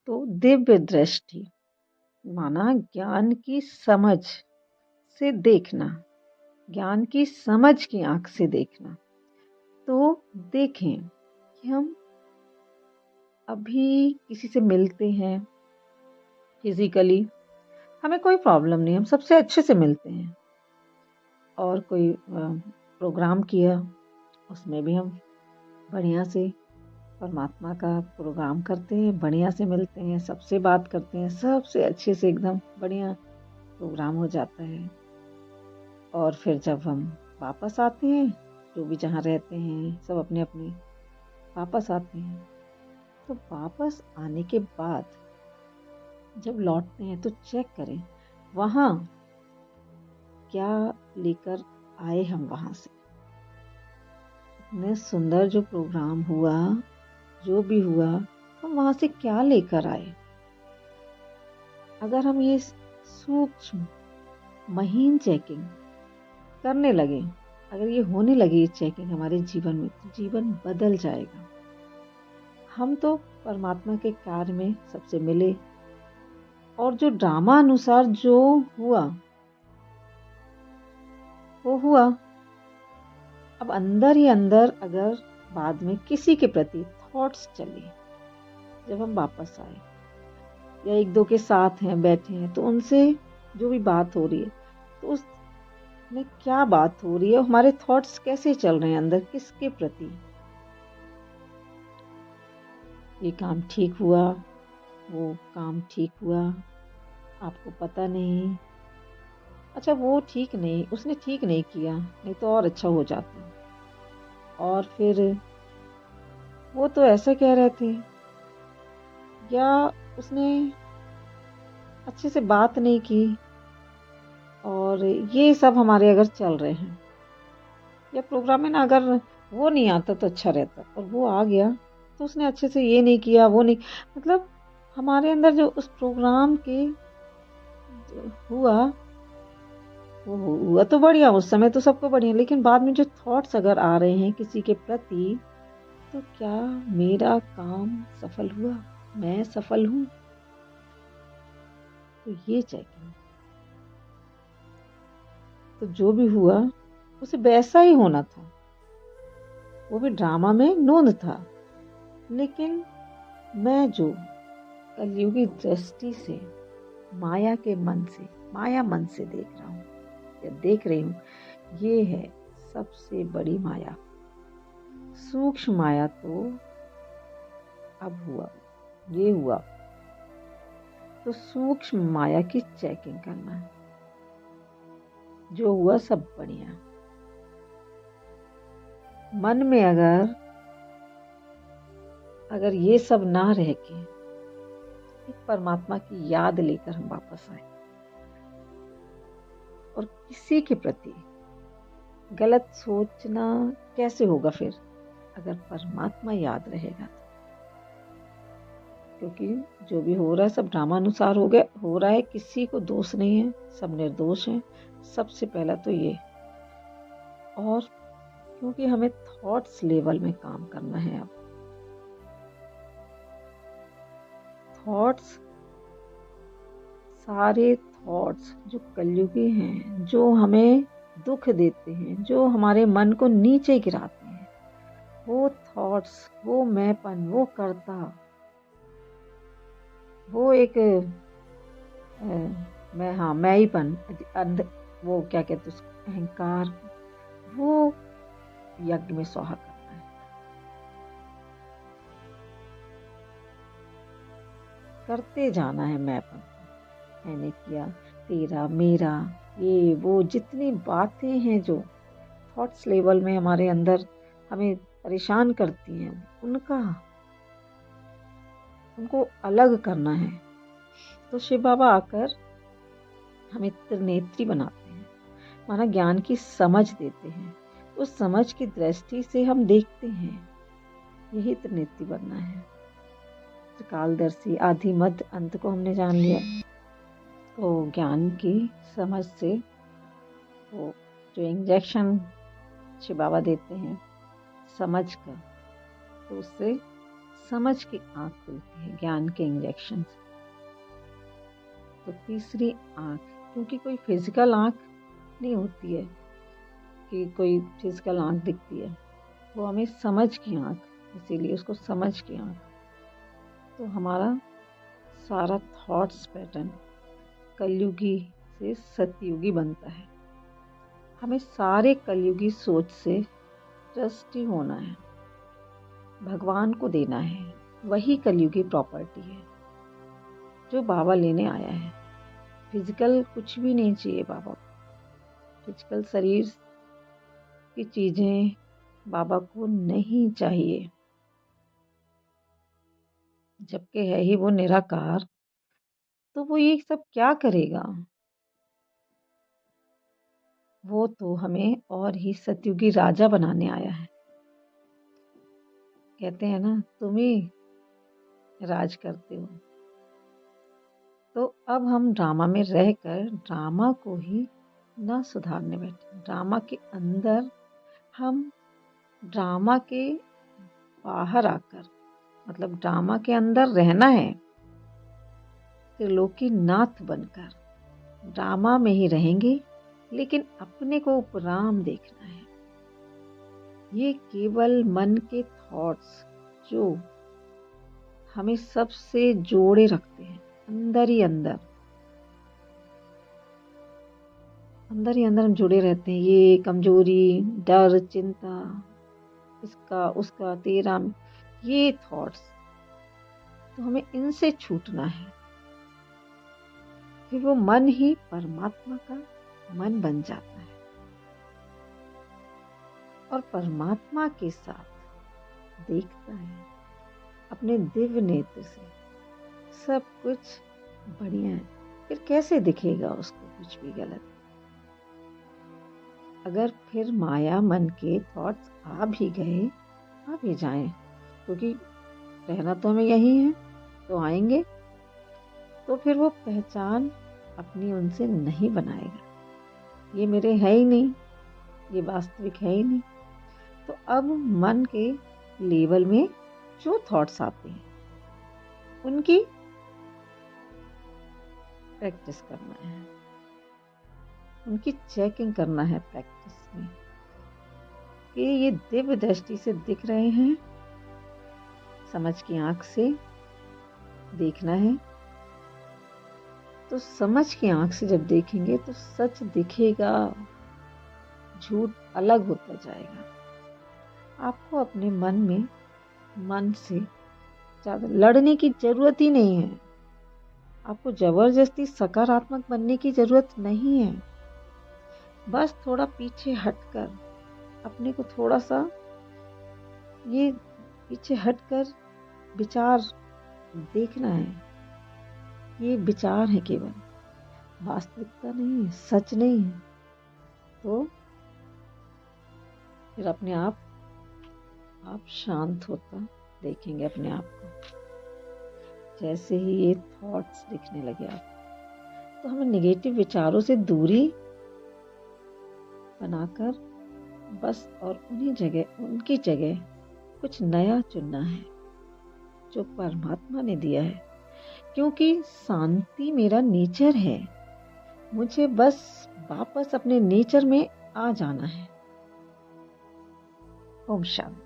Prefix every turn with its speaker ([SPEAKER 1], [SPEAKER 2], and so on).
[SPEAKER 1] तो दिव्य दृष्टि माना ज्ञान की समझ से देखना, ज्ञान की समझ की आंख से देखना। तो देखें कि हम अभी किसी से मिलते हैं फिजिकली, हमें कोई प्रॉब्लम नहीं, हम सबसे अच्छे से मिलते हैं। और कोई प्रोग्राम किया, उसमें भी हम बढ़िया से परमात्मा का प्रोग्राम करते हैं, बढ़िया से मिलते हैं, सबसे बात करते हैं, सबसे अच्छे से एकदम बढ़िया प्रोग्राम हो जाता है। और फिर जब हम वापस आते हैं, जो भी जहाँ रहते हैं सब अपने अपने वापस आते हैं। तो वापस आने के बाद जब लौटते हैं तो चेक करें वहाँ क्या लेकर आए हम वहाँ से। इतने सुंदर जो प्रोग्राम हुआ, जो भी हुआ, हम वहाँ से क्या लेकर आए। अगर हम ये सूक्ष्म महीन चेकिंग करने लगे, अगर ये होने लगी ये चेकिंग हमारे जीवन में, तो जीवन बदल जाएगा। हम तो परमात्मा के कार्य में सबसे मिले, और जो ड्रामा अनुसार जो हुआ वो हुआ। अब अंदर ही अंदर अगर बाद में किसी के प्रति थॉट्स चले, जब हम वापस आए या एक दो के साथ हैं बैठे हैं, तो उनसे जो भी बात हो रही है, तो उसमें क्या बात हो रही है, हमारे थॉट्स कैसे चल रहे हैं अंदर, किसके प्रति। ये काम ठीक हुआ, वो काम ठीक हुआ, आपको पता नहीं, अच्छा वो ठीक नहीं, उसने ठीक नहीं किया, नहीं तो और अच्छा हो जाता। और फिर वो तो ऐसा कह रहे थे, या उसने अच्छे से बात नहीं की। और ये सब हमारे अगर चल रहे हैं, या प्रोग्राम में ना अगर वो नहीं आता तो अच्छा रहता, और वो आ गया तो उसने अच्छे से ये नहीं किया, वो नहीं, मतलब हमारे अंदर जो उस प्रोग्राम के हुआ वो हुआ तो बढ़िया, उस समय तो सबको बढ़िया, लेकिन बाद में जो थॉट्स अगर आ रहे हैं किसी के प्रति, तो क्या मेरा काम सफल हुआ, मैं सफल हूँ। तो ये चेकिंग, तो जो भी हुआ उसे वैसा ही होना था, वो भी ड्रामा में नोंद था, लेकिन मैं जो कलयुगी दृष्टि से माया के मन से, माया मन से देख रहा हूँ या देख रही हूँ, ये है सबसे बड़ी माया। सूक्ष्म माया तो अब हुआ, ये हुआ, तो सूक्ष्म माया की चेकिंग करना है। जो हुआ सब बढ़िया। मन में अगर ये सब ना रह के एक परमात्मा की याद लेकर हम वापस आए, और किसी के प्रति गलत सोचना कैसे होगा फिर, अगर परमात्मा याद रहेगा तो। क्योंकि जो भी हो रहा है सब ड्रामा अनुसार हो रहा है, किसी को दोष नहीं है, सब निर्दोष हैं, सबसे पहला तो ये। और क्योंकि हमें थॉट्स लेवल में काम करना है, अब थॉट्स, सारे थॉट्स जो कलयुगी हैं, जो हमें दुख देते हैं, जो हमारे मन को नीचे गिराते हैं, वो थॉट्स, वो मैंपन, वो कर्ता, वो एक मैं हीपन, वो क्या कहते हैं उसको, अहंकार, वो यज्ञ में स्वाहा करना है। करते जाना है मैंपन, मैंने किया, तेरा, मेरा, ये वो जितनी बातें हैं जो थॉट्स लेवल में हमारे अंदर हमें परेशान करती हैं, उनको अलग करना है। तो शिव बाबा आकर हमें त्रिनेत्री बनाते हैं, माना ज्ञान की समझ देते हैं, उस समझ की दृष्टि से हम देखते हैं, यही त्रिनेत्री बनना है। त्रिकालदर्शी, आदि मध्य अंत को हमने जान लिया, तो ज्ञान की समझ से वो जो इंजेक्शन शिव बाबा देते हैं समझ कर, तो उससे समझ की आँख खुलती है ज्ञान के इंजेक्शन से। तो तीसरी आँख, क्योंकि कोई फिजिकल आँख नहीं होती है कि कोई फिजिकल आँख दिखती है, वो हमें समझ की आँख, इसीलिए उसको समझ की आँख। तो हमारा सारा थॉट्स पैटर्न कलयुगी से सतयुगी बनता है। हमें सारे कलयुगी सोच से ट्रस्टी होना है, भगवान को देना है। वही कलयुगी प्रॉपर्टी है जो बाबा लेने आया है। फिजिकल कुछ भी नहीं चाहिए बाबा को। फिजिकल शरीर की चीजें बाबा को नहीं चाहिए, जबकि है ही वो निराकार, तो वो ये सब क्या करेगा। वो तो हमें और ही सतयुगी राजा बनाने आया है। कहते हैं ना, तुम ही राज करते हो। तो अब हम ड्रामा में रहकर ड्रामा को ही ना सुधारने बैठे। ड्रामा के अंदर हम ड्रामा के बाहर आकर, मतलब ड्रामा के अंदर रहना है, त्रिलोकीनाथ बनकर ड्रामा में ही रहेंगे, लेकिन अपने को उपराम देखना है। ये केवल मन के थॉट्स जो हमें सबसे जोड़े रखते हैं, अंदर ही अंदर हम जुड़े रहते हैं। ये कमजोरी, डर, चिंता, इसका उसका तेरा, ये थॉट्स, तो हमें इनसे छूटना है। फिर वो मन ही परमात्मा का मन बन जाता है और परमात्मा के साथ देखता है अपने दिव्य नेत्र से सब कुछ बढ़िया है। फिर कैसे दिखेगा उसको कुछ भी गलत। अगर फिर माया मन के थॉट्स आ भी गए, आ भी जाएं, क्योंकि रहना तो हमें यही है, तो आएंगे, तो फिर वो पहचान अपनी उनसे नहीं बनाएगा। ये मेरे है ही नहीं, ये वास्तविक है ही नहीं। तो अब मन के लेवल में जो थॉट्स आते हैं उनकी प्रैक्टिस करना है, उनकी चेकिंग करना है प्रैक्टिस में कि ये दिव्य दृष्टि से दिख रहे हैं, समझ की आंख से देखना है। तो समझ की आंख से जब देखेंगे तो सच दिखेगा, झूठ अलग होता जाएगा। आपको अपने मन से ज़्यादा लड़ने की जरूरत ही नहीं है। आपको जबरदस्ती सकारात्मक बनने की जरूरत नहीं है। बस थोड़ा पीछे हटकर अपने को थोड़ा सा ये पीछे हटकर विचार देखना है। ये विचार है केवल, वास्तविकता नहीं है, सच नहीं है। तो फिर अपने आप शांत होता देखेंगे अपने आप को। जैसे ही ये थॉट्स दिखने लगे आप, तो हमें नेगेटिव विचारों से दूरी बनाकर बस और उनकी जगह कुछ नया चुनना है जो परमात्मा ने दिया है। क्योंकि शांति मेरा नेचर है, मुझे बस वापस अपने नेचर में आ जाना है। ओम शांति।